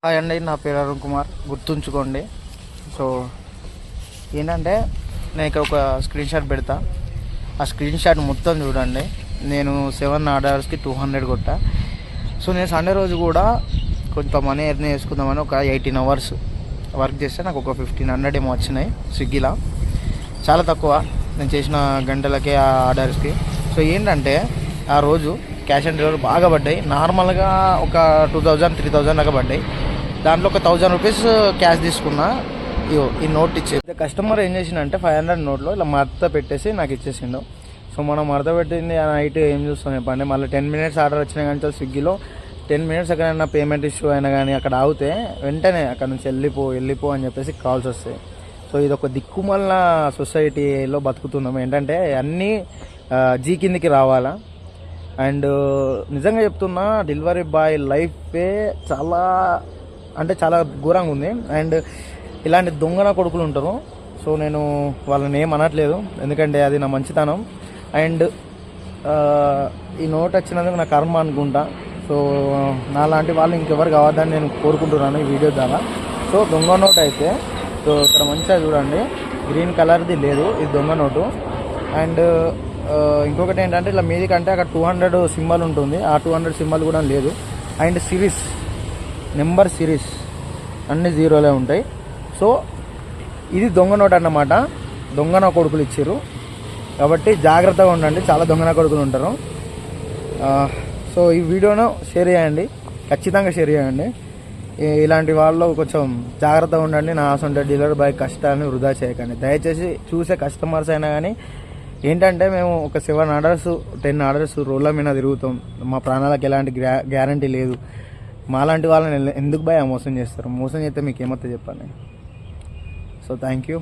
Hi అండి, నా పేరు అరుణ్ కుమార్, గుర్తుంచుకోండి. సో ఏంటంటే నేను ఇక్కడ ఒక స్క్రీన్ షాట్ పెడతా. ఆ స్క్రీన్ షాట్ మొత్తం చూడండి. నేను 7 ఆర్డర్స్కి 200 కొట్టా. సో నేను సండే రోజు కూడా కొంత మనీ ఎర్న్ చేసుకుందామని ఒక 18 అవర్స్ వర్క్ చేస్తే నాకు ఒక 1500 ఏమో వచ్చినాయి స్విగ్గీలో. చాలా తక్కువ నేను చేసిన గంటలకే ఆ ఆర్డర్స్కి. సో ఏంటంటే ఆ రోజు క్యాష్ ఆన్ డెలివరీ బాగా పడ్డాయి. నార్మల్గా ఒక 2000 3000 దాకా పడ్డాయి. దాంట్లో ఒక 1000 రూపీస్ క్యాష్ తీసుకున్నా. ఈ నోట్ ఇచ్చేది కస్టమర్ ఏం చేసిండంటే 500 నోట్లో ఇలా మడత పెట్టేసి నాకు ఇచ్చేసిండు. సో మనం మడత పెట్టింది నైట్ ఏం చూస్తాం చెప్పండి. మళ్ళీ 10 మినిట్స్ ఆర్డర్ వచ్చినా కానీ స్విగ్గీలో 10 మినిట్స్ ఎక్కడైనా పేమెంట్ ఇష్యూ అయినా కానీ అక్కడ ఆగితే వెంటనే అక్కడ నుంచి వెళ్ళిపో అని చెప్పేసి కాల్స్ వస్తాయి. సో ఇది ఒక దిక్కుమల్ల సొసైటీలో బతుకుతున్నాం. ఏంటంటే అన్నీ జీ కిందికి రావాలా. అండ్ నిజంగా చెప్తున్నా, డెలివరీ బాయ్ లైఫే చాలా ఘోరంగా ఉంది. అండ్ ఇలాంటి దొంగన కొడుకులు ఉంటారు. సో నేను వాళ్ళని ఏం అనట్లేదు, ఎందుకంటే అది నా మంచితనం. అండ్ ఈ నోట్ వచ్చినందుకు నా కర్మ అనుకుంటా. సో నాలాంటి వాళ్ళు ఇంకెవరు కావద్దని నేను కోరుకుంటున్నాను ఈ వీడియో ద్వారా. సో దొంగ నోట్ అయితే సో ఇక్కడ మంచిగా చూడండి, గ్రీన్ కలర్ది లేదు, ఇది దొంగ నోటు. అండ్ ఇంకొకటి ఏంటంటే ఇలా మీది కంటే అక్కడ 200 సింబల్ ఉంటుంది, ఆ 200 సింబల్ కూడా లేదు. అండ్ నెంబర్ సిరీస్ అన్ని జీరోలే ఉంటాయి. సో ఇది దొంగ నోట్ అన్నమాట. దొంగన కొడుకులు ఇచ్చారు కాబట్టి జాగ్రత్తగా ఉండండి, చాలా దొంగన కొడుకులు ఉంటారు. సో ఈ వీడియోను షేర్ చేయండి, ఖచ్చితంగా షేర్ చేయండి. ఇలాంటి వాళ్ళు కొంచెం జాగ్రత్తగా ఉండండి. నా సొంత డెలివరీ బాయ్ కష్టాన్ని వృధా చేయకండి దయచేసి. చూసే కస్టమర్స్ అయినా కానీ ఏంటంటే మేము ఒక 7 ఆర్డర్స్ 10 ఆర్డర్స్ రోడ్ల మీద తిరుగుతాం. మా ప్రాణాలకు ఎలాంటి గ్యారంటీ లేదు. మాలాంటి వాళ్ళని ఎందుకు భయ మోసం చేస్తారు? మోసం చేస్తే మీకు ఏమవుతుంది చెప్పండి. So thank you.